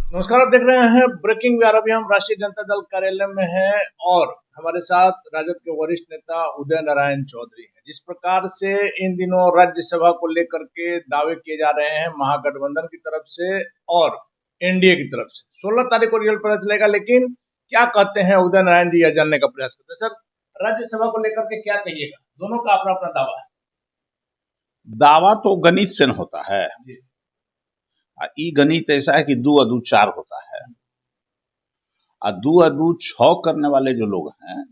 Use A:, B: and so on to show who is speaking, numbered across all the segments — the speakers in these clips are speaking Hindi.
A: नमस्कार, आप देख रहे हैं ब्रेकिंग बिहार। अभी हम राष्ट्रीय जनता दल कार्यालय में हैं और हमारे साथ राजद के वरिष्ठ नेता उदय नारायण चौधरी हैं। जिस प्रकार से इन दिनों राज्यसभा को लेकर के दावे किए जा रहे हैं महागठबंधन की तरफ से और एनडीए की तरफ से, 16 तारीख को रिजल्ट पता चलेगा। लेकिन क्या कहते हैं उदय नारायण जी, यह जानने का प्रयास करते हैं। सर, राज्यसभा को लेकर के क्या कहिएगा? दोनों का अपना अपना दावा है।
B: दावा तो गणित से न होता है।
A: जी।
B: ई गणित ऐसा है कि 2 और 2 4 होता है और 2 और 2 6 करने वाले जो लोग हैं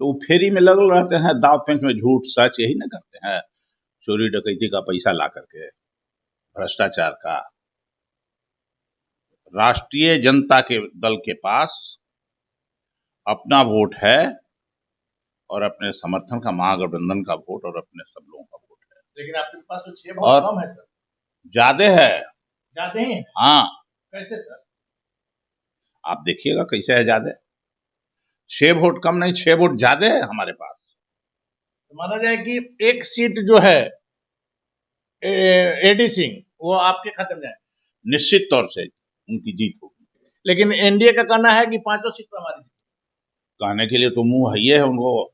B: तो वो फेरी में लगे रहते हैं, दाव पेंच में झूठ सच यही ना करते हैं। चोरी डकैती का पैसा ला करके, भ्रष्टाचार का। राष्ट्रीय जनता के दल के पास अपना वोट है और अपने समर्थन का, महागठबंधन का वोट और अपने सब लोगों का वोट है।
A: लेकिन आपके पास तो 6 बहुत कम है सर।
B: ज्यादा है।
A: ज्यादा ही है?
B: हाँ।
A: कैसे सर?
B: आप देखिएगा कैसे है ज्यादा। 6 वोट कम नहीं, 6 वोट ज्यादा है हमारे पास।
A: तो माना जाए कि एक सीट जो है एडी सिंह, वो आपके खाते में जाए।
B: निश्चित तौर से उनकी जीत होगी।
A: लेकिन एनडीए का कहना है कि 5 सीट पर हमारी जीत।
B: कहने के लिए तो मुंह है, ये है, उनको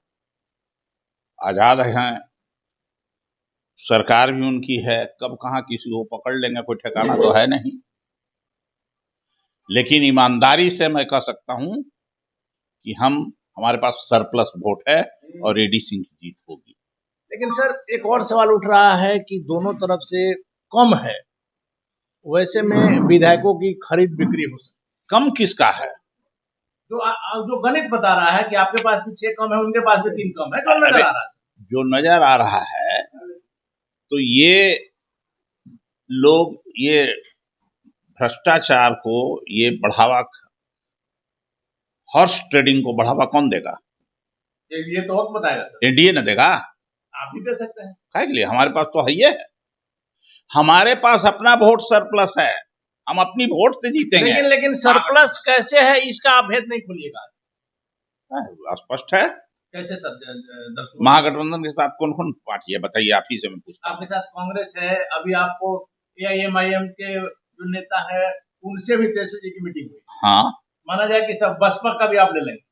B: आजाद हैं, सरकार भी उनकी है, कब कहां किसी को पकड़ लेंगे कोई ठिकाना तो है नहीं। लेकिन ईमानदारी से मैं कह सकता हूं कि हमारे पास सरप्लस वोट है और एडी सिंह की जीत होगी।
A: लेकिन सर, एक और सवाल उठ रहा है कि दोनों तरफ से कम है, वैसे में विधायकों की खरीद बिक्री हो सकती।
B: कम किसका है?
A: जो गणित बता रहा है कि आपके पास भी 6 कम है, उनके पास भी 3 कम है, जो नजर आ रहा है।
B: जो नजर आ रहा है तो ये लोग ये भ्रष्टाचार को, ये बढ़ावा, हॉर्स ट्रेडिंग को बढ़ावा कौन देगा?
A: ये तो वक्त बताएगा सर।
B: एनडीए न देगा।
A: आप भी दे सकते हैं।
B: काहे के लिए? हमारे पास तो है, ये है, हमारे पास अपना वोट सरप्लस है, हम अपनी वोट से जीतेंगे।
A: लेकिन सरप्लस कैसे है, इसका आप भेद नहीं खोलिएगा।
B: स्पष्ट है।
A: कैसे सर?
B: महागठबंधन के साथ कौन कौन पार्टी है बताइए, आप ही से मैं पूछता हूं।
A: आपके साथ कांग्रेस है, अभी आपको एआईएमआईएम के जो नेता है उनसे भी तेजस्वी जी की मीटिंग हुई।
B: हाँ,
A: माना जाए कि सब बसपा का भी आप ले लेंगे।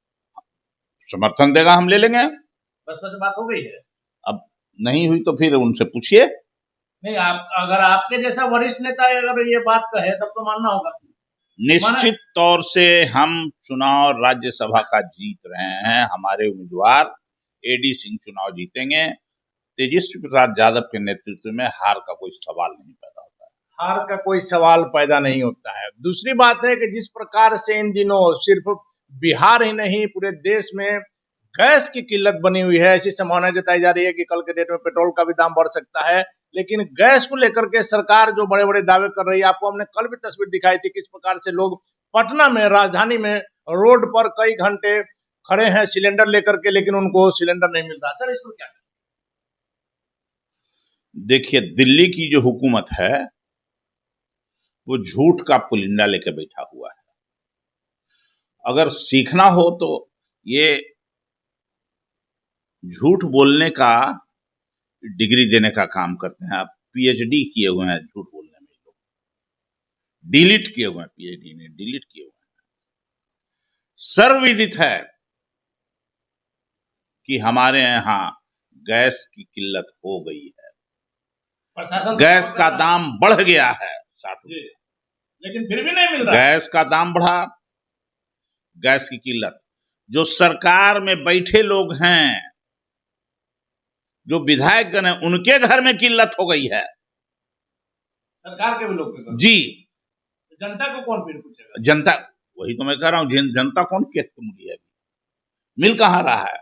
B: समर्थन देगा, हम ले लेंगे।
A: बसपा से बात हो गई है?
B: अब नहीं हुई तो फिर उनसे पूछिए।
A: नहीं, आप अगर आपके जैसा वरिष्ठ नेता अगर ये बात कहे तब तो मानना होगा।
B: निश्चित तौर से हम चुनाव राज्यसभा का जीत रहे हैं, हमारे उम्मीदवार एडी सिंह चुनाव जीतेंगे। तेजस्वी प्रसाद यादव के नेतृत्व में हार का कोई सवाल नहीं पैदा होता है।
A: हार का कोई सवाल पैदा नहीं होता है। दूसरी बात है कि जिस प्रकार से इन दिनों सिर्फ बिहार ही नहीं पूरे देश में गैस की किल्लत बनी हुई है, ऐसी संभावना जताई जा रही है कि कल के डेट में पेट्रोल का भी दाम बढ़ सकता है। लेकिन गैस को लेकर के सरकार जो बड़े बड़े दावे कर रही है, आपको हमने कल भी तस्वीर दिखाई थी किस प्रकार से लोग पटना में, राजधानी में रोड पर कई घंटे खड़े हैं सिलेंडर लेकर के, लेकिन उनको सिलेंडर नहीं मिल रहा। सर, इस पर क्या?
B: देखिए, दिल्ली की जो हुकूमत है वो झूठ का पुलिंदा लेके बैठा हुआ है। अगर सीखना हो तो ये झूठ बोलने का डिग्री देने का काम करते हैं। आप पीएचडी किए हुए हैं झूठ बोलने में, लोग डिलीट किए हुए हैं, पीएचडी ने डिलीट किए हुए हैं। सर्वविदित है कि हमारे यहाँ गैस की किल्लत हो गई है, गैस का दाम बढ़ गया है 60 रुपये,
A: लेकिन फिर भी नहीं मिल रहा।
B: गैस का दाम बढ़ा, गैस की किल्लत। जो सरकार में बैठे लोग हैं, जो विधायकगण हैं, उनके घर में किल्लत हो गई है।
A: सरकार के भी लोग
B: जी।
A: जनता को कौन फिर पूछेगा?
B: जनता, वही तो मैं कह रहा हूं, जनता कौन खेत को मुड़ी है? मिल कहां रहा है?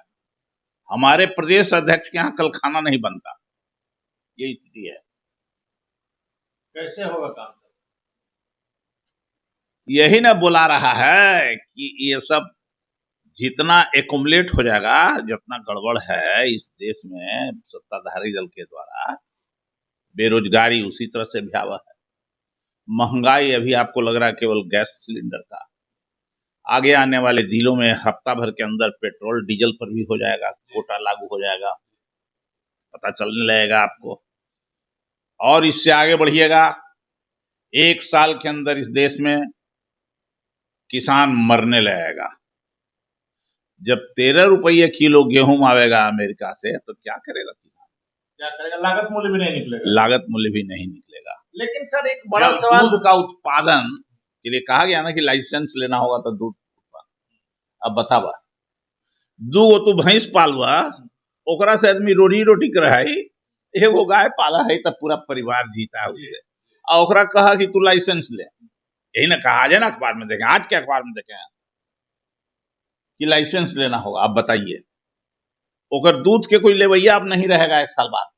B: हमारे प्रदेश अध्यक्ष के यहाँ कल खाना नहीं बनता, यही स्थिति है।
A: कैसे होगा काम?
B: यही ना बुला रहा है कि ये सब जितना एकुमुलेट हो जाएगा, जितना गड़बड़ है इस देश में सत्ताधारी दल के द्वारा, बेरोजगारी उसी तरह से भयावह है, महंगाई अभी आपको लग रहा है केवल गैस सिलेंडर का, आगे आने वाले दिनों में हफ्ता भर के अंदर पेट्रोल डीजल पर भी हो जाएगा, कोटा लागू हो जाएगा, पता चलने लगेगा आपको। और इससे आगे बढ़िएगा 1 साल के अंदर इस देश में किसान मरने लगेगा। जब 13 रुपये किलो गेहूं आवेगा अमेरिका से तो क्या करेगा किसान?
A: क्या करेगा? लागत मूल्य भी नहीं निकलेगा।
B: लागत मूल्य भी नहीं निकलेगा।
A: लेकिन सर एक बड़ा
B: जब
A: सवाल
B: दूध का उत्पादन के लिए कहा गया ना कि लाइसेंस लेना होगा तो दूध, अब बतावा दू गो तू भैंस पालवा, ओकरा से आदमी रोटी कराई, एगो गाय पाला है तब पूरा परिवार जीता है उससे, और ओकरा कहा कि तू लाइसेंस ले। यही ना कहा, आज है ना अखबार में देखें, आज के अखबार में देखें कि लाइसेंस लेना होगा। अब बताइए, ओकर दूध के कोई लेवैया अब नहीं रहेगा 1 साल बाद।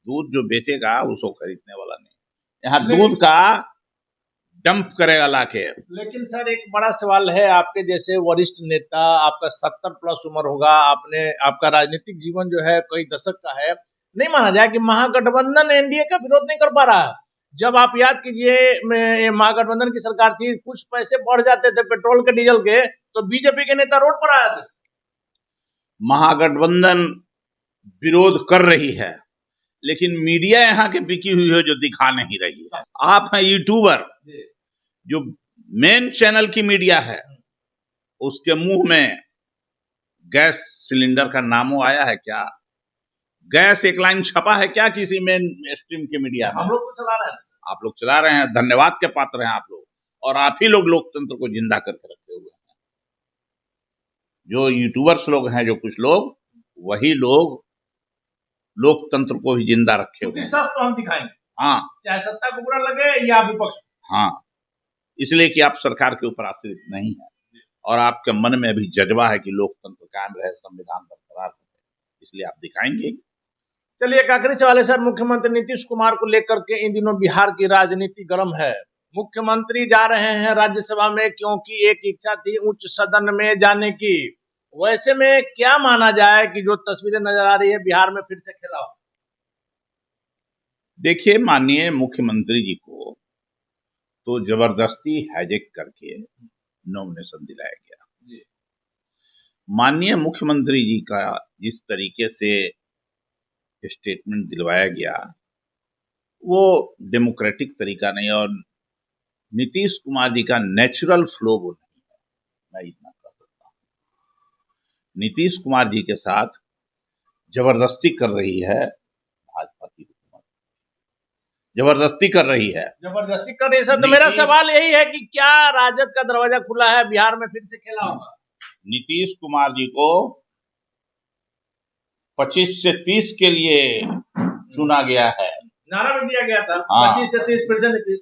B: दूध जो बेचेगा उसको खरीदने वाला नहीं, यहाँ दूध का डंप करेगा लाके।
A: लेकिन सर एक बड़ा सवाल है, आपके जैसे वरिष्ठ नेता, आपका 70 प्लस उम्र होगा, आपका राजनीतिक जीवन जो है कई दशक का है, नहीं माना जाए कि महागठबंधन एनडीए का विरोध नहीं कर पा रहा है। जब आप याद कीजिए महागठबंधन की सरकार थी, कुछ पैसे बढ़ जाते थे पेट्रोल के डीजल के तो बीजेपी के नेता रोड पर आए थे।
B: महागठबंधन विरोध कर रही है, लेकिन मीडिया यहाँ के बिकी हुई है जो दिखा नहीं रही है। आप हैं यूट्यूबर, जो मेन चैनल की मीडिया है उसके मुंह में गैस सिलेंडर का नामो आया है क्या? गैस एक लाइन छपा है क्या किसी मेन स्ट्रीम की मीडिया में?
A: हम लोग तो चला रहे हैं।
B: आप लोग चला रहे हैं, धन्यवाद के पात्र हैं आप लोग, और आप ही लोग लोकतंत्र को जिंदा करके रखे हुए हैं। जो यूट्यूबर्स लोग हैं, जो कुछ लोग, वही लोग लोकतंत्र को भी जिंदा रखे हुए हैं।
A: सच तो हम दिखाएंगे,
B: हाँ,
A: चाहे सत्ता को बुरा लगे या विपक्ष।
B: हाँ, इसलिए कि आप सरकार के ऊपर आश्रित नहीं है और आपके मन में अभी जज्बा है कि लोकतंत्र कायम रहे, संविधान बरकरार रहे, इसलिए आप दिखाएंगे।
A: चलिए एक आखिरी सवाल है सर, मुख्यमंत्री नीतीश कुमार को लेकर के इन दिनों बिहार की राजनीति गर्म है। मुख्यमंत्री जा रहे हैं राज्यसभा में क्योंकि एक इच्छा थी उच्च सदन में जाने की। वैसे में क्या माना जाए कि जो तस्वीरें नजर आ रही है बिहार में फिर से खेला हो?
B: देखिए, माननीय मुख्यमंत्री जी को तो जबरदस्ती हाईजैक करके नॉमिनेशन दिलाया गया। माननीय मुख्यमंत्री जी का जिस तरीके से स्टेटमेंट दिलवाया गया वो डेमोक्रेटिक तरीका नहीं, और नीतीश कुमार जी का नेचुरल फ्लो वो नहीं है, मैं इतना कह सकता हूं। नीतीश कुमार जी के साथ जबरदस्ती कर रही है भाजपा की हुकूमत, जबरदस्ती कर रही है।
A: जबरदस्ती कर रही है सर, तो मेरा सवाल यही है कि क्या राजद का दरवाजा खुला है, बिहार में फिर से खेला होगा?
B: नीतीश कुमार जी को 25 से 30 के लिए चुना गया है,
A: नारा भी दिया गया था।
B: हाँ,
A: 25 से 30 फिर से नीतीश,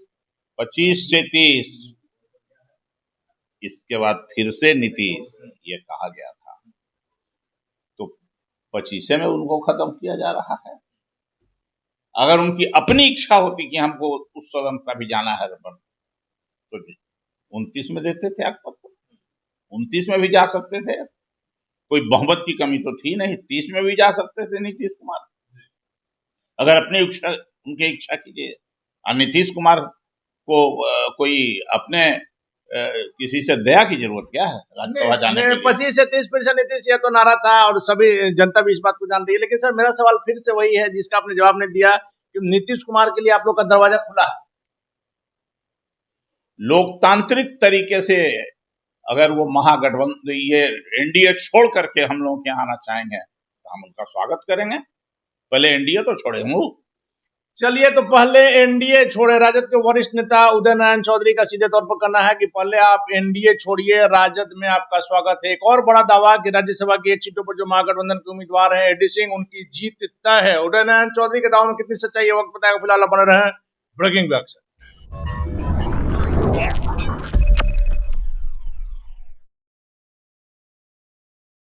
B: 25 से 30, इसके बाद फिर से नीतीश, ये कहा गया था। तो 25 में उनको खत्म किया जा रहा है। अगर उनकी अपनी इच्छा होती कि हमको उस सदन का भी जाना है तो 29 में देते थे त्यागपत्र, 29 में भी जा सकते थे, कोई बहुमत की कमी तो थी नहीं, 30 में भी जा सकते थे नीतीश कुमार, अगर अपनी इच्छा, उनकी इच्छा कीजिए। और नीतीश कुमार को कोई अपने किसी से दया की जरूरत क्या है राज्यसभा जाने के लिए?
A: 25 से 30 फिर से नीतीश, ये तो नारा था और सभी जनता भी इस बात को जान रही है। लेकिन सर मेरा सवाल फिर से वही है जिसका आपने जवाब नहीं दिया कि नीतीश कुमार के लिए आप लोग का दरवाजा खुला है।
B: लोकतांत्रिक तरीके से अगर वो महागठबंधन, ये एनडीए छोड़ करके हम लोग के यहाँ आना चाहेंगे तो हम उनका स्वागत करेंगे। पहले एनडीए तो छोड़ेंगे।
A: चलिए, तो पहले एनडीए छोड़े। राजद के वरिष्ठ नेता उदय नारायण चौधरी का सीधे तौर पर कहना है कि पहले आप एनडीए छोड़िए, राजद में आपका स्वागत है। एक और बड़ा दावा कि राज्यसभा की 1 सीटों पर जो महागठबंधन के उम्मीदवार हैं एडी सिंह, उनकी जीत तय है। उदय नारायण चौधरी के दावे में कितनी सच्चाई है वक्त बताएगा। फिलहाल बने रहे ब्रेकिंग बैक से।